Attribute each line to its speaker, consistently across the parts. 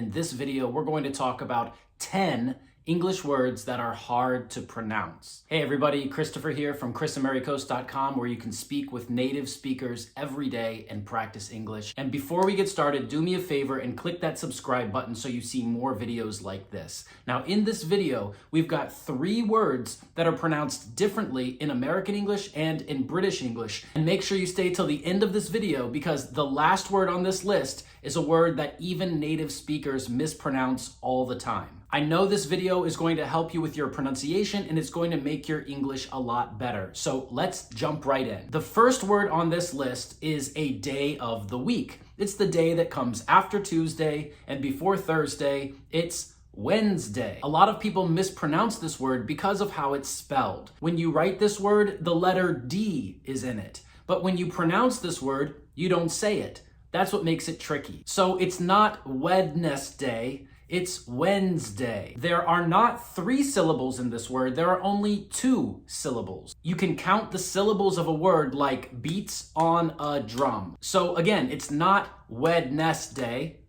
Speaker 1: In this video, we're going to talk about 10 English words that are hard to pronounce. Hey everybody, Christopher here from chrisamericos.com, where you can speak with native speakers every day and practice English. And before we get started, do me a favor and click that subscribe button so you see more videos like this. Now in this video, we've got 3 words that are pronounced differently in American English and in British English. And make sure you stay till the end of this video because the last word on this list is a word that even native speakers mispronounce all the time. I know this video is going to help you with your pronunciation and it's going to make your English a lot better. So let's jump right in. The first word on this list is a day of the week. It's the day that comes after Tuesday and before Thursday. It's Wednesday. A lot of people mispronounce this word because of how it's spelled. When you write this word, the letter D is in it. But when you pronounce this word, you don't say it. That's what makes it tricky. So it's not Wednesday. It's Wednesday. There are not 3 syllables in this word. There are only 2 syllables. You can count the syllables of a word like beats on a drum. So again, it's not Wednesday.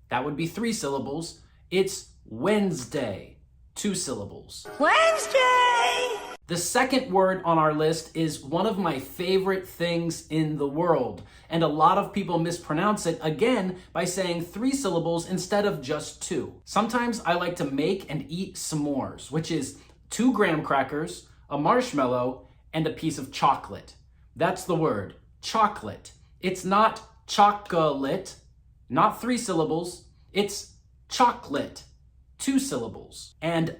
Speaker 1: That would be 3 syllables. It's Wednesday. 2 syllables.
Speaker 2: Wednesday!
Speaker 1: The second word on our list is one of my favorite things in the world, and a lot of people mispronounce it again by saying 3 syllables instead of just 2. Sometimes I like to make and eat s'mores, which is 2 graham crackers, a marshmallow, and a piece of chocolate. That's the word, chocolate. It's not chocolate, not 3 syllables, it's chocolate. 2 syllables. And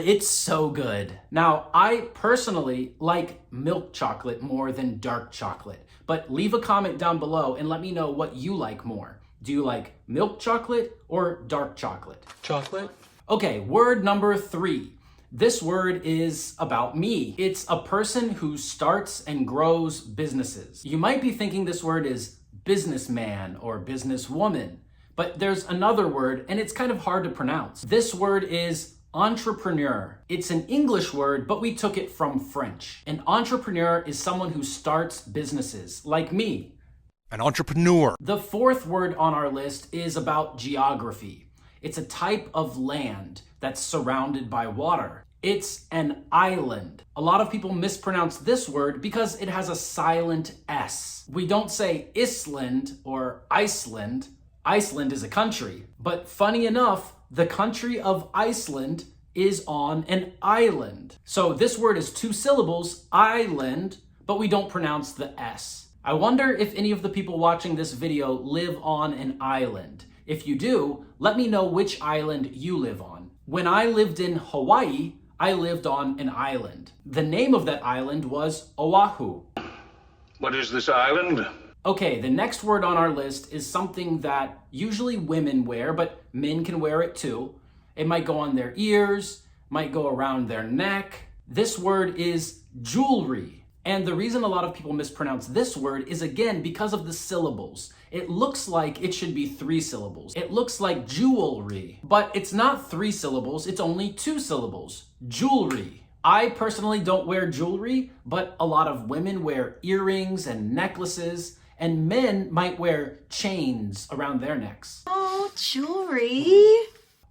Speaker 1: it's so good. Now, I personally like milk chocolate more than dark chocolate, but leave a comment down below and let me know what you like more. Do you like milk chocolate or dark chocolate?
Speaker 3: Chocolate?
Speaker 1: Okay, word number 3. This word is about me. It's a person who starts and grows businesses. You might be thinking this word is businessman or businesswoman. But there's another word, and it's kind of hard to pronounce. This word is entrepreneur. It's an English word, but we took it from French. An entrepreneur is someone who starts businesses, like me.
Speaker 3: An entrepreneur.
Speaker 1: The 4th word on our list is about geography. It's a type of land that's surrounded by water. It's an island. A lot of people mispronounce this word because it has a silent S. We don't say Island or Iceland. Iceland is a country, but funny enough, the country of Iceland is on an island. So this word is 2 syllables, island, but we don't pronounce the S. I wonder if any of the people watching this video live on an island. If you do, let me know which island you live on. When I lived in Hawaii, I lived on an island. The name of that island was Oahu.
Speaker 4: What is this island?
Speaker 1: Okay, the next word on our list is something that usually women wear, but men can wear it too. It might go on their ears, might go around their neck. This word is jewelry. And the reason a lot of people mispronounce this word is again because of the syllables. It looks like it should be 3 syllables. It looks like jewelry, but it's not 3 syllables, it's only 2 syllables. Jewelry. I personally don't wear jewelry, but a lot of women wear earrings and necklaces. And men might wear chains around their necks.
Speaker 2: Oh, jewelry.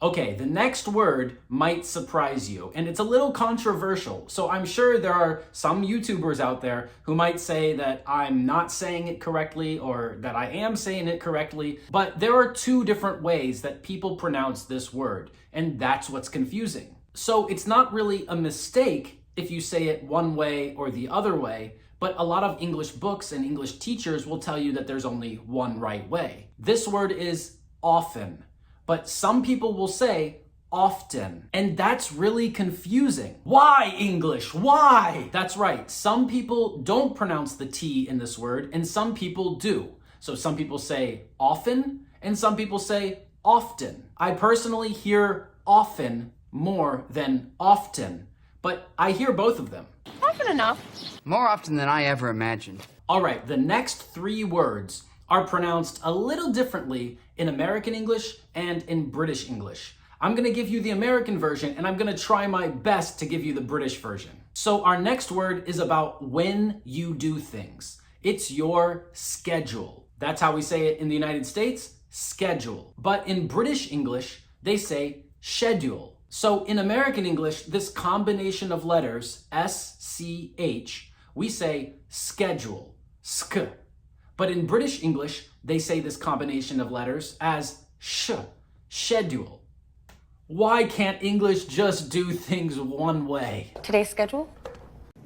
Speaker 1: Okay, the next word might surprise you, and it's a little controversial. So I'm sure there are some YouTubers out there who might say that I'm not saying it correctly or that I am saying it correctly, but there are 2 different ways that people pronounce this word, and that's what's confusing. So it's not really a mistake if you say it one way or the other way, but a lot of English books and English teachers will tell you that there's only one right way. This word is often, but some people will say often, and that's really confusing. Why English? Why? That's right, some people don't pronounce the T in this word, and some people do. So some people say often, and some people say often. I personally hear often more than often, but I hear both of them.
Speaker 2: Often enough.
Speaker 5: More often than I ever imagined.
Speaker 1: All right, the next 3 words are pronounced a little differently in American English and in British English. I'm gonna give you the American version and I'm gonna try my best to give you the British version. So our next word is about when you do things. It's your schedule. That's how we say it in the United States. schedule. But in British English, they say schedule. So in American English, this combination of letters, S-C-H, we say schedule, sk. But in British English, they say this combination of letters as sh, schedule. Why can't English just do things one way?
Speaker 2: Today's schedule?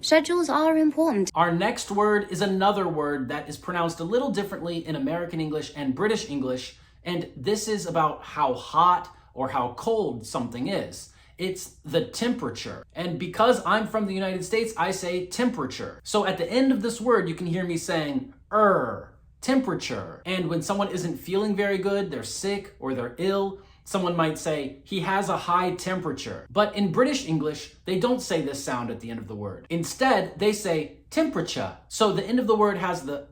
Speaker 3: Schedules are important.
Speaker 1: Our next word is another word that is pronounced a little differently in American English and British English, and this is about how hot or how cold something is. It's the temperature. And because I'm from the United States, I say temperature. So at the end of this word, you can hear me saying temperature. And when someone isn't feeling very good, they're sick or they're ill, someone might say, he has a high temperature. But in British English, they don't say this sound at the end of the word. Instead, they say temperature. So the end of the word has the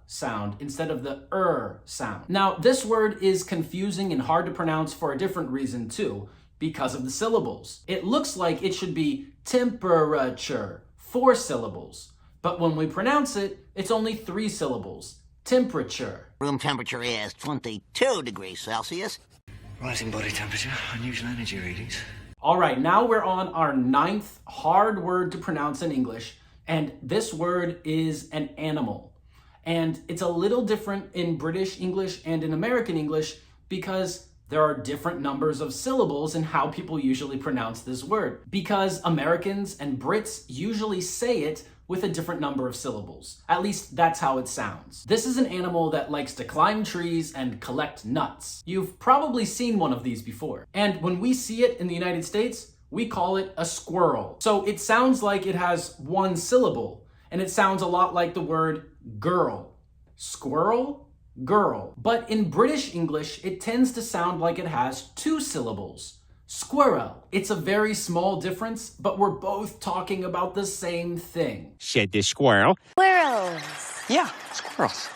Speaker 1: sound instead of the sound. Now, this word is confusing and hard to pronounce for a different reason too, because of the syllables. It looks like it should be temperature, 4 syllables. But when we pronounce it, it's only 3 syllables. Temperature.
Speaker 6: Room temperature is 22 degrees Celsius.
Speaker 7: Rising body temperature, unusual energy readings.
Speaker 1: All right, now we're on our 9th hard word to pronounce in English, and this word is an animal. And it's a little different in British English and in American English because there are different numbers of syllables in how people usually pronounce this word. Because Americans and Brits usually say it with a different number of syllables. At least that's how it sounds. This is an animal that likes to climb trees and collect nuts. You've probably seen one of these before. And when we see it in the United States, we call it a squirrel. So it sounds like it has 1 syllable, and it sounds a lot like the word girl. Squirrel, girl. But in British English, it tends to sound like it has 2 syllables. Squirrel. It's a very small difference, but we're both talking about the same thing.
Speaker 8: Said the squirrel.
Speaker 3: Squirrels.
Speaker 7: Yeah, squirrels.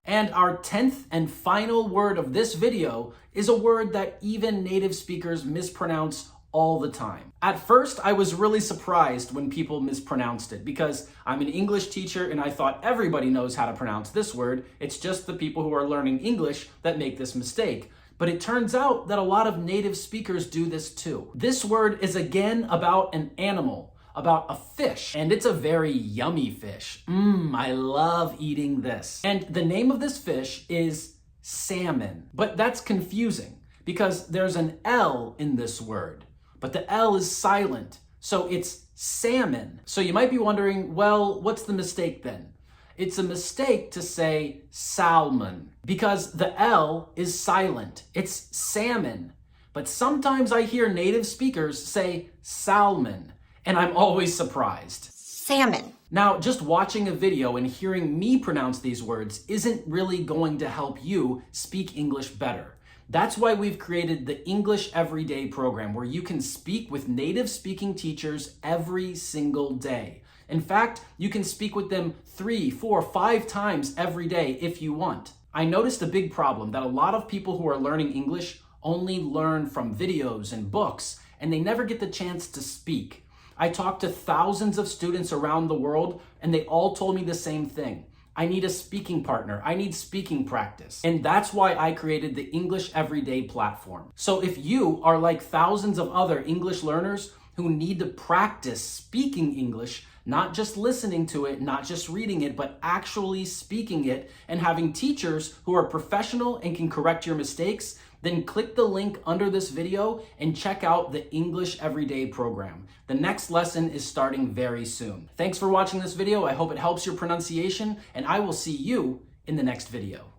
Speaker 1: And our 10th and final word of this video is a word that even native speakers mispronounce all the time. At first, I was really surprised when people mispronounced it because I'm an English teacher and I thought everybody knows how to pronounce this word. It's just the people who are learning English that make this mistake. But it turns out that a lot of native speakers do this too. This word is again about an animal, about a fish, and it's a very yummy fish. I love eating this. And the name of this fish is salmon. But that's confusing because there's an L in this word, but the L is silent, so it's salmon. So you might be wondering, well, what's the mistake then? It's a mistake to say salmon because the L is silent. It's salmon. But sometimes I hear native speakers say salmon, and I'm always surprised.
Speaker 2: Salmon.
Speaker 1: Now, just watching a video and hearing me pronounce these words isn't really going to help you speak English better. That's why we've created the English Everyday program, where you can speak with native speaking teachers every single day. In fact, you can speak with them 3, 4, 5 times every day if you want. I noticed a big problem that a lot of people who are learning English only learn from videos and books, and they never get the chance to speak. I talked to thousands of students around the world, and they all told me the same thing. I need a speaking partner. I need speaking practice. And that's why I created the English Everyday platform. So if you are like thousands of other English learners who need to practice speaking English, not just listening to it, not just reading it, but actually speaking it and having teachers who are professional and can correct your mistakes, then click the link under this video and check out the English Everyday program. The next lesson is starting very soon. Thanks for watching this video. I hope it helps your pronunciation, and I will see you in the next video.